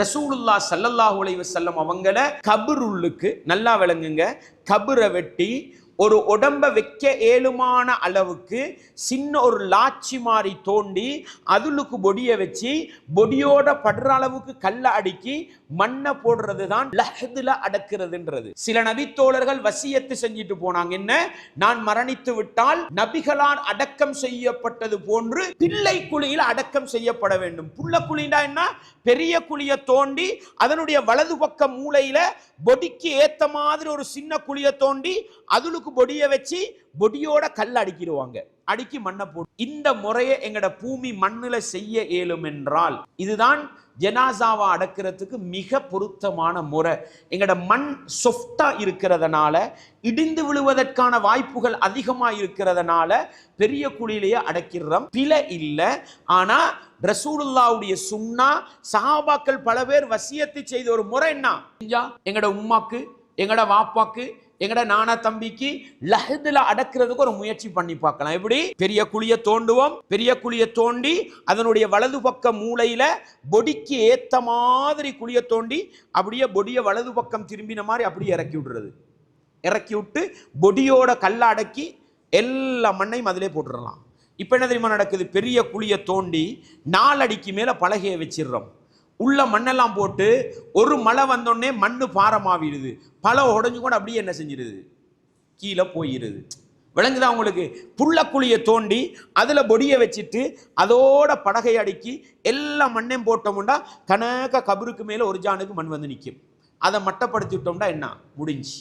ரசூலுல்லாஹ் ஸல்லல்லாஹு அலைஹி வஸல்லம் அவங்கள கபருள்ளுக்கு நல்லா விளங்குங்க, கபரை வெட்டி ஒரு உடம்ப வைக்க ஏழுமான அளவுக்கு சின்ன ஒரு லாச்சி மாதிரி தோண்டி அதுலுக்கு பொடிய வச்சு பொடியோட படுற அளவுக்கு கல்ல அடுக்கி மண்ணை போடுறது தான் லஹ்துல அடக்கிறதுன்றது. சில நபித்தோழர்கள் வசியத்து செஞ்சுட்டு போனாங்க, என்ன, நான் மரணித்து விட்டால் நபிகளால் அடக்கம் செய்யப்பட்டது போன்று பிள்ளை குழியில் அடக்கம் செய்யப்பட வேண்டும். புள்ள குழிண்டா என்ன, பெரிய குழியை தோண்டி அதனுடைய வலது பக்க மூலையில பொடிக்கு ஏத்த மாதிரி ஒரு சின்ன குழியை தோண்டி அதுலுக்கு பொடியை வச்சு பொடியோட கல் அடிக்கிடுவாங்க, அடுக்கி மண்ணை போட்டு. இந்த முறையை எங்கட பூமி மண்ணுல செய்ய இயலும் என்றால் இதுதான் ஜனாசாவா அடக்கிறதுக்கு மிக பொருத்தமான முறை. எங்கட மண் சொஃப்டா இருக்கிறதுனால இடிந்து விழுவதற்கான வாய்ப்புகள் அதிகமா இருக்கிறதுனால பெரிய குழியிலேயே அடக்கிறோம், பிழை இல்லை. ஆனா ரசூலுல்லாஹ்வுடைய சுன்னா, சஹாபாக்கள் பல பேர் வசியத்து செய்த ஒரு முறை என்ன, எங்கட உம்மாக்கு, எங்கட வாப்பாக்கு, எங்கட நானா தம்பிக்கு லஹ்துல அடக்கிறதுக்கு ஒரு முயற்சி பண்ணி பார்க்கலாம். எப்படி, பெரிய குழியை தோண்டுவோம், பெரிய குழியை தோண்டி அதனுடைய வலது பக்க மூலையில பொடிக்கு ஏத்த மாதிரி குழியை தோண்டி அப்படியே பொடியை வலது பக்கம் திரும்பின மாதிரி அப்படியே இறக்கி விடுறது. இறக்கி விட்டு பொடியோட கல்ல அடக்கி எல்லா மண்ணையும் அதிலே போட்டுடலாம். இப்ப என்ன தெரியுமா நடக்குது, பெரிய குழியை தோண்டி 4 அடிக்கு மேல பலகையை வச்சிடுறோம், உள்ள மண்ணெல்லாம் போட்டு ஒரு மழை வந்தோடனே மண்ணு பாரமாவிடுது, பல உடஞ்சு கூட அப்படியே என்ன செஞ்சிருது, கீழே போயிருது. விளங்குதா உங்களுக்கு? புள்ள குழியை தோண்டி அதுல பொடியை வச்சுட்டு அதோட படகை அடுக்கி எல்லா மண்ணையும் போட்டோம்னா கணக்க கபருக்கு மேல ஒரு ஜானுக்கு மண் வந்து நிற்கும். அதை மட்டப்படுத்தி விட்டோம்னா என்ன முடிஞ்சு.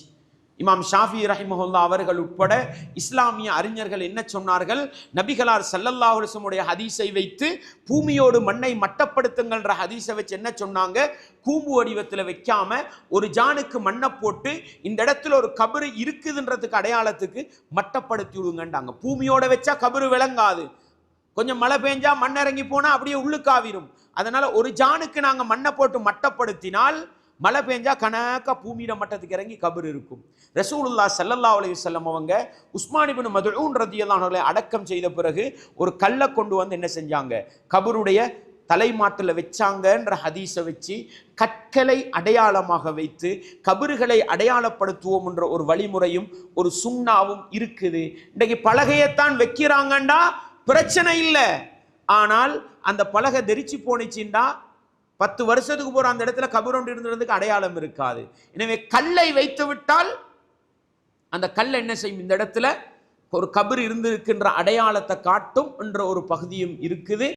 இமாம் ஷாஃபி ரஹிமஹுல்லாஹ் அவர்கள் உட்பட இஸ்லாமிய அறிஞர்கள் என்ன சொன்னார்கள், நபிகளார் ஸல்லல்லாஹு அலைஹி வஸல்லம் ஹதீஸை வைத்து பூமியோடு மண்ணை மட்டப்படுத்துங்கள்ன்ற ஹதீஸை வச்சு என்ன சொன்னாங்க, கூம்பு வடிவத்தில் வைக்காம ஒரு ஜானுக்கு மண்ணை போட்டு இந்த இடத்துல ஒரு கபரு இருக்குதுன்றதுக்கு அடையாளத்துக்கு மட்டப்படுத்தி விடுங்கண்டாங்க. பூமியோட வச்சா கபரு விளங்காது, கொஞ்சம் மழை பெஞ்சா மண் இறங்கி போனா அப்படியே உள்ளுக்காவிரும். அதனால ஒரு ஜானுக்கு நாங்க மண்ணை போட்டு மட்டப்படுத்தினால் மழை பெஞ்சா கணக்க பூமியிட மட்டத்துக்கு இறங்கி கபர் இருக்கும். ரசூலுல்லாஹ் ஸல்லல்லாஹு அலைஹி வஸல்லம் அவங்க உஸ்மான் இப்னு மத்ஊன் ரலியல்லாஹு அன்ஹு அடக்கம் செய்த பிறகு ஒரு கல்லை கொண்டு வந்து என்ன செஞ்சாங்க, கபருடைய தலைமாட்டில் வச்சாங்கன்ற ஹதீஸை வச்சு கற்களை அடையாளமாக வைத்து கபறுகளை அடையாளப்படுத்துவோம் என்ற ஒரு வழிமுறையும் ஒரு சுன்னாவும் இருக்குது. இன்றைக்கு பலகையத்தான் வைக்கிறாங்கண்டா பிரச்சனை இல்லை, ஆனால் அந்த பலகை தெரிச்சு போனிச்சுண்டா 10 வருஷத்துக்கு போற அந்த இடத்துல கபர் ஒன்று இருந்ததுக்கு அடையாளம் இருக்காது. எனவே கல்லை வைத்து விட்டால் அந்த கல் என்ன செய்யும், இந்த இடத்துல ஒரு கபர் இருந்திருக்கின்ற அடையாளத்தை காட்டும் என்ற ஒரு பகுதியும் இருக்குது.